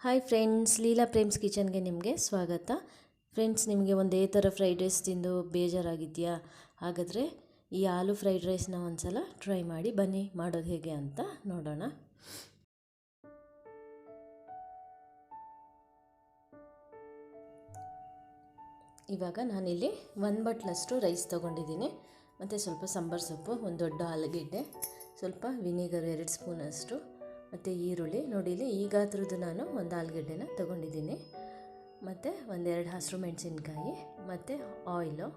Hi friends, Leela Prem's ಕಿಚನ್ಗೆ ನಿಮಗೆ ಸ್ವಾಗತ. Friends, ನಿಮಗೆ ಒಂದೇ ಥರ ಫ್ರೈಡ್ ರೈಸ್ ತಿಂದು ಬೇಜಾರಾಗಿದೆಯಾ? ಹಾಗಾದರೆ ಈ ಆಲೂ ಫ್ರೈಡ್ ರೈಸ್ನ ಒಂದು ಸಲ ಟ್ರೈ ಮಾಡಿ. ಬನ್ನಿ ಮಾಡೋದು ಹೇಗೆ ಅಂತ ನೋಡೋಣ. ಇವಾಗ ನಾನಿಲ್ಲಿ 1 ಬಟ್ಲಷ್ಟು ರೈಸ್ ತೊಗೊಂಡಿದ್ದೀನಿ. ಮತ್ತು ಸ್ವಲ್ಪ ಸಾಂಬಾರು ಸೊಪ್ಪು, ಒಂದು ದೊಡ್ಡ ಆಲೂಗೆಡ್ಡೆ, ಸ್ವಲ್ಪ ವಿನಿಗರ್ 2 ಸ್ಪೂನಷ್ಟು, ಮತ್ತು ಈರುಳ್ಳಿ ನೋಡಿ ಇಲ್ಲಿ ಈ ಗಾತ್ರದ್ದು ನಾನು ಒಂದು ಆಲೂಗೆಡ್ಡೆನ ತೊಗೊಂಡಿದ್ದೀನಿ. ಮತ್ತು ಒಂದೆರಡು ಹಸಿರು ಮೆಣಸಿನ್ಕಾಯಿ, ಮತ್ತು ಆಯಿಲು,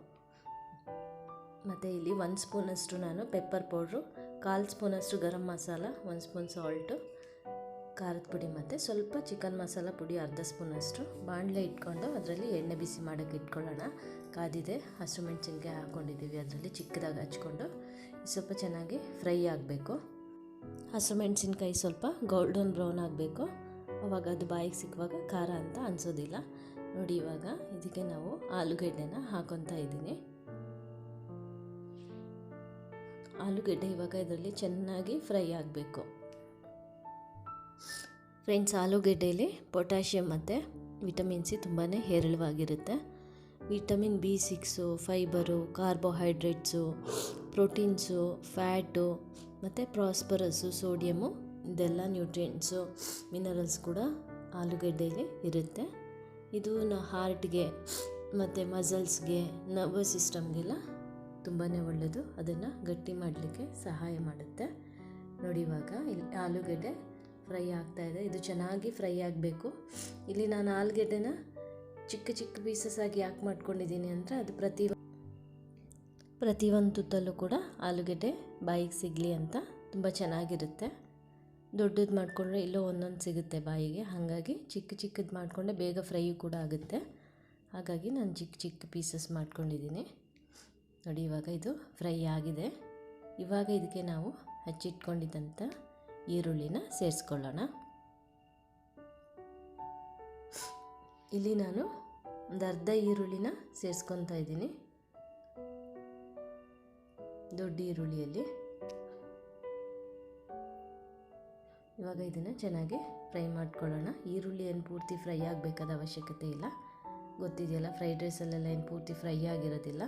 ಮತ್ತು ಇಲ್ಲಿ 1 ಸ್ಪೂನಷ್ಟು ನಾನು ಪೆಪ್ಪರ್ ಪೌಡ್ರು, 1/4 ಸ್ಪೂನಷ್ಟು ಗರಂ ಮಸಾಲ, 1 ಸ್ಪೂನ್ ಸಾಲ್ಟು, ಖಾರದ ಪುಡಿ, ಮತ್ತು ಸ್ವಲ್ಪ ಚಿಕನ್ ಮಸಾಲ ಪುಡಿ 1/2 ಸ್ಪೂನಷ್ಟು. ಬಾಣಲೆ ಇಟ್ಕೊಂಡು ಅದರಲ್ಲಿ ಎಣ್ಣೆ ಬಿಸಿ ಮಾಡೋಕ್ಕೆ ಇಟ್ಕೊಳ್ಳೋಣ. ಕಾದಿದೆ. ಹಸಿರು ಮೆಣಸಿನ್ಕಾಯಿ ಹಾಕ್ಕೊಂಡಿದ್ದೀವಿ, ಅದರಲ್ಲಿ ಚಿಕ್ಕದಾಗಿ ಹಚ್ಕೊಂಡು ಸ್ವಲ್ಪ ಚೆನ್ನಾಗಿ ಫ್ರೈ ಆಗಬೇಕು. ಹಸಿರು ಮೆಣಸಿನ್ಕಾಯಿ ಸ್ವಲ್ಪ ಗೋಲ್ಡನ್ ಬ್ರೌನ್ ಆಗಬೇಕು. ಆವಾಗ ಅದು ಬಾಯಿಗೆ ಸಿಕ್ಕುವಾಗ ಖಾರ ಅಂತ ಅನಿಸೋದಿಲ್ಲ. ನೋಡಿ, ಇವಾಗ ಇದಕ್ಕೆ ನಾವು ಆಲೂಗೆಡ್ಡೆನ ಹಾಕೊತಾ ಇದ್ದೀನಿ. ಆಲೂಗೆಡ್ಡೆ ಇವಾಗ ಇದರಲ್ಲಿ ಚೆನ್ನಾಗಿ ಫ್ರೈ ಆಗಬೇಕು. ಫ್ರೆಂಡ್ಸ್, ಆಲೂಗೆಡ್ಡೆಯಲ್ಲಿ ಪೊಟ್ಯಾಷಿಯಮ್ ಮತ್ತು ವಿಟಮಿನ್ ಸಿ ತುಂಬಾ ಹೇರಳವಾಗಿರುತ್ತೆ. Vitamin B6, fibre, carbohydrates, proteins, fat, ಮತ್ತು ಪ್ರಾಸ್ಪರಸ್ಸು, ಸೋಡಿಯಮು, ಇದೆಲ್ಲ ನ್ಯೂಟ್ರಿಯೆಂಟ್ಸು, ಮಿನರಲ್ಸ್ ಕೂಡ ಆಲೂಗೆಡ್ಡೆಯಲ್ಲಿ ಇರುತ್ತೆ. ಇದು ಹಾರ್ಟ್ಗೆ ಮತ್ತು ಮಸಲ್ಸ್ಗೆ, ನರ್ವಸ್ ಸಿಸ್ಟಮ್ಗೆಲ್ಲ ತುಂಬಾ ಒಳ್ಳೆಯದು. ಅದನ್ನು ಗಟ್ಟಿ ಮಾಡಲಿಕ್ಕೆ ಸಹಾಯ ಮಾಡುತ್ತೆ. ನೋಡಿ, ಇವಾಗ ಇಲ್ಲಿ ಆಲೂಗೆಡ್ಡೆ ಫ್ರೈ ಆಗ್ತಾಯಿದೆ. ಇದು ಚೆನ್ನಾಗಿ ಫ್ರೈ ಆಗಬೇಕು. ಇಲ್ಲಿ ನಾನು ಆಲೂಗೆಡ್ಡೆನ ಚಿಕ್ಕ ಚಿಕ್ಕ ಪೀಸಸ್ ಆಗಿ ಯಾಕೆ ಮಾಡ್ಕೊಂಡಿದ್ದೀನಿ ಅಂದರೆ, ಅದು ಪ್ರತಿ ಒಂದು ತುತ್ತಲ್ಲೂ ಕೂಡ ಆಲೂಗೆಡ್ಡೆ ಬಾಯಿಗೆ ಸಿಗಲಿ ಅಂತ ತುಂಬ ಚೆನ್ನಾಗಿರುತ್ತೆ. ದೊಡ್ಡದು ಮಾಡಿಕೊಂಡ್ರೆ ಇಲ್ಲೋ ಒಂದೊಂದು ಸಿಗುತ್ತೆ ಬಾಯಿಗೆ, ಹಾಗಾಗಿ ಚಿಕ್ಕ ಚಿಕ್ಕದು ಮಾಡಿಕೊಂಡ್ರೆ ಬೇಗ ಫ್ರೈ ಕೂಡ ಆಗುತ್ತೆ. ಹಾಗಾಗಿ ನಾನು ಚಿಕ್ಕ ಚಿಕ್ಕ ಪೀಸಸ್ ಮಾಡ್ಕೊಂಡಿದ್ದೀನಿ. ನೋಡಿ, ಇವಾಗ ಇದು ಫ್ರೈ ಆಗಿದೆ. ಇವಾಗ ಇದಕ್ಕೆ ನಾವು ಹಚ್ಚಿಟ್ಕೊಂಡಿದ್ದಂಥ ಈರುಳ್ಳಿನ ಸೇರಿಸ್ಕೊಳ್ಳೋಣ. ಇಲ್ಲಿ ನಾನು ಒಂದು ಅರ್ಧ ಈರುಳ್ಳಿನ ಸೇರಿಸ್ಕೊತಾ ಇದ್ದೀನಿ, ದೊಡ್ಡ ಈರುಳ್ಳಿಯಲ್ಲಿ. ಇವಾಗ ಇದನ್ನು ಚೆನ್ನಾಗಿ ಫ್ರೈ ಮಾಡ್ಕೊಳ್ಳೋಣ. ಈರುಳ್ಳಿ ಏನು ಪೂರ್ತಿ ಫ್ರೈ ಆಗಬೇಕಾದ ಅವಶ್ಯಕತೆ ಇಲ್ಲ. ಗೊತ್ತಿದೆಯಲ್ಲ, ಫ್ರೈಡ್ ರೈಸಲ್ಲೆಲ್ಲ ಏನು ಪೂರ್ತಿ ಫ್ರೈ ಆಗಿರೋದಿಲ್ಲ.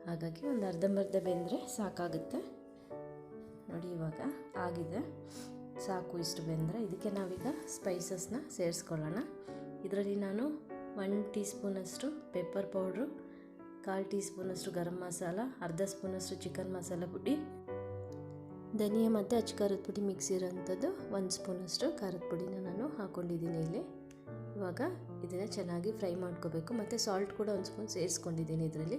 ಹಾಗಾಗಿ ಒಂದು ಅರ್ಧಂಬರ್ಧ ಬೆಂದರೆ ಸಾಕಾಗುತ್ತೆ. ನೋಡಿ, ಇವಾಗ ಆಗಿದೆ, ಸಾಕು ಇಷ್ಟು ಬೆಂದರೆ. ಇದಕ್ಕೆ ನಾವೀಗ ಸ್ಪೈಸಸ್ನ ಸೇರಿಸ್ಕೊಳ್ಳೋಣ. ಇದರಲ್ಲಿ ನಾನು 1 ಟೀ ಸ್ಪೂನಷ್ಟು ಪೆಪ್ಪರ್ ಪೌಡ್ರು, 1/4 ಟೀ ಸ್ಪೂನಷ್ಟು ಗರಂ ಮಸಾಲ, 1/2 ಸ್ಪೂನಷ್ಟು ಚಿಕನ್ ಮಸಾಲ ಪುಡಿ, ಧನಿಯಾ ಮತ್ತು ಅಚ್ಚ ಖಾರದ ಪುಡಿ ಮಿಕ್ಸ್ ಇರೋಂಥದ್ದು 1 ಸ್ಪೂನಷ್ಟು ಖಾರದ ಪುಡಿನ ನಾನು ಹಾಕ್ಕೊಂಡಿದ್ದೀನಿ ಇಲ್ಲಿ. ಇವಾಗ ಇದನ್ನು ಚೆನ್ನಾಗಿ ಫ್ರೈ ಮಾಡ್ಕೋಬೇಕು. ಮತ್ತು ಸಾಲ್ಟ್ ಕೂಡ 1 ಸ್ಪೂನ್ ಸೇರಿಸ್ಕೊಂಡಿದ್ದೀನಿ. ಇದರಲ್ಲಿ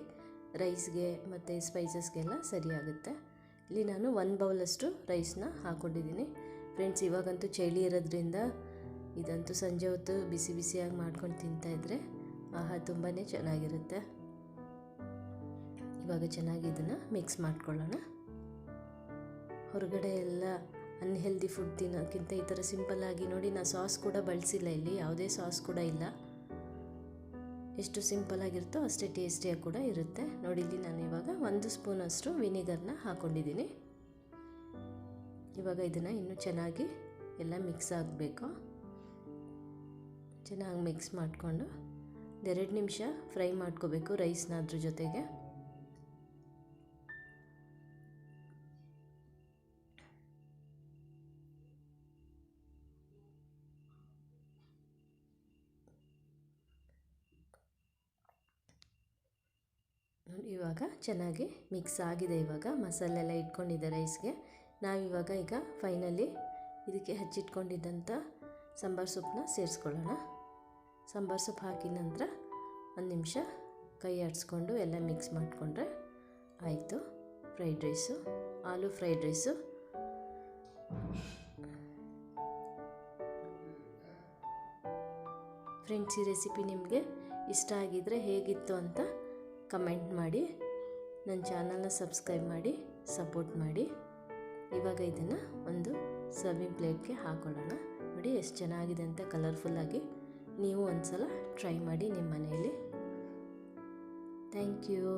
ರೈಸ್ಗೆ ಮತ್ತು ಸ್ಪೈಸಸ್ಗೆಲ್ಲ ಸರಿಯಾಗುತ್ತೆ. ಇಲ್ಲಿ ನಾನು 1 ಬೌಲಷ್ಟು ರೈಸ್ನ ಹಾಕ್ಕೊಂಡಿದ್ದೀನಿ. ಫ್ರೆಂಡ್ಸ್, ಇವಾಗಂತೂ ಚಳಿ ಇರೋದ್ರಿಂದ ಇದಂತೂ ಸಂಜೆ ಹೊತ್ತು ಬಿಸಿ ಬಿಸಿಯಾಗಿ ಮಾಡ್ಕೊಂಡು ತಿಂತಾಯಿದ್ರೆ ಆಹಾ, ತುಂಬಾ ಚೆನ್ನಾಗಿರುತ್ತೆ. ಇವಾಗ ಚೆನ್ನಾಗಿ ಇದನ್ನು ಮಿಕ್ಸ್ ಮಾಡ್ಕೊಳ್ಳೋಣ. ಹೊರಗಡೆ ಎಲ್ಲ ಅನ್ಹೆಲ್ದಿ ಫುಡ್ ತಿನ್ನೋಕ್ಕಿಂತ ಈ ಥರ ಸಿಂಪಲ್ಲಾಗಿ ನೋಡಿ, ನಾನು ಸಾಸ್ ಕೂಡ ಬಳಸಿಲ್ಲ. ಇಲ್ಲಿ ಯಾವುದೇ ಸಾಸ್ ಕೂಡ ಇಲ್ಲ. ಎಷ್ಟು ಸಿಂಪಲ್ಲಾಗಿರುತ್ತೋ ಅಷ್ಟೇ ಟೇಸ್ಟಿಯಾಗಿ ಕೂಡ ಇರುತ್ತೆ. ನೋಡಿ, ಇಲ್ಲಿ ನಾನು ಇವಾಗ 1 ಸ್ಪೂನಷ್ಟು ವಿನಿಗರ್ನ ಹಾಕ್ಕೊಂಡಿದ್ದೀನಿ. ಇವಾಗ ಇದನ್ನು ಇನ್ನೂ ಚೆನ್ನಾಗಿ ಎಲ್ಲ ಮಿಕ್ಸ್ ಆಗಬೇಕು. ಚೆನ್ನಾಗಿ ಮಿಕ್ಸ್ ಮಾಡಿಕೊಂಡು 2 ನಿಮಿಷ ಫ್ರೈ ಮಾಡ್ಕೋಬೇಕು ರೈಸ್ನ ಅದ್ರ ಜೊತೆಗೆ. ಇವಾಗ ಚೆನ್ನಾಗಿ ಮಿಕ್ಸ್ ಆಗಿದೆ. ಇವಾಗ ಮಸಾಲೆ ಎಲ್ಲ ಇಟ್ಕೊಂಡಿದ್ದೆ ರೈಸ್ಗೆ. ನಾವಿವಾಗ ಫೈನಲಿ ಇದಕ್ಕೆ ಹಚ್ಚಿಟ್ಕೊಂಡಿದ್ದಂಥ ಸಾಂಬಾರು ಸೊಪ್ಪನ್ನ ಸೇರಿಸ್ಕೊಳ್ಳೋಣ. ಸಾಂಬಾರು ಸೊಪ್ಪು ಹಾಕಿದ ನಂತರ 1 ನಿಮಿಷ ಕೈ ಆಡಿಸ್ಕೊಂಡು ಎಲ್ಲ ಮಿಕ್ಸ್ ಮಾಡಿಕೊಂಡ್ರೆ ಆಯಿತು ಫ್ರೈಡ್ ರೈಸು, ಆಲೂ ಫ್ರೈಡ್ ರೈಸು. ಫ್ರೆಂಡ್ಸ್, ಈ ರೆಸಿಪಿ ನಿಮಗೆ ಇಷ್ಟ ಆಗಿದ್ದರೆ ಹೇಗಿತ್ತು ಅಂತ ಕಮೆಂಟ್ ಮಾಡಿ. ನನ್ನ ಚಾನಲ್ನ ಸಬ್ಸ್ಕ್ರೈಬ್ ಮಾಡಿ ಸಪೋರ್ಟ್ ಮಾಡಿ. ಇವಾಗ ಇದನ್ನು ಒಂದು ಸರ್ವಿಂಗ್ ಪ್ಲೇಟ್ಗೆ ಹಾಕೊಳ್ಳೋಣ. ನೋಡಿ ಎಷ್ಟು ಚೆನ್ನಾಗಿದೆ ಅಂತ, ಕಲರ್ಫುಲ್ಲಾಗಿ. ನೀವು ಒಂದು ಸಲ ಟ್ರೈ ಮಾಡಿ ನಿಮ್ಮ ಮನೆಯಲ್ಲಿ. Thank you.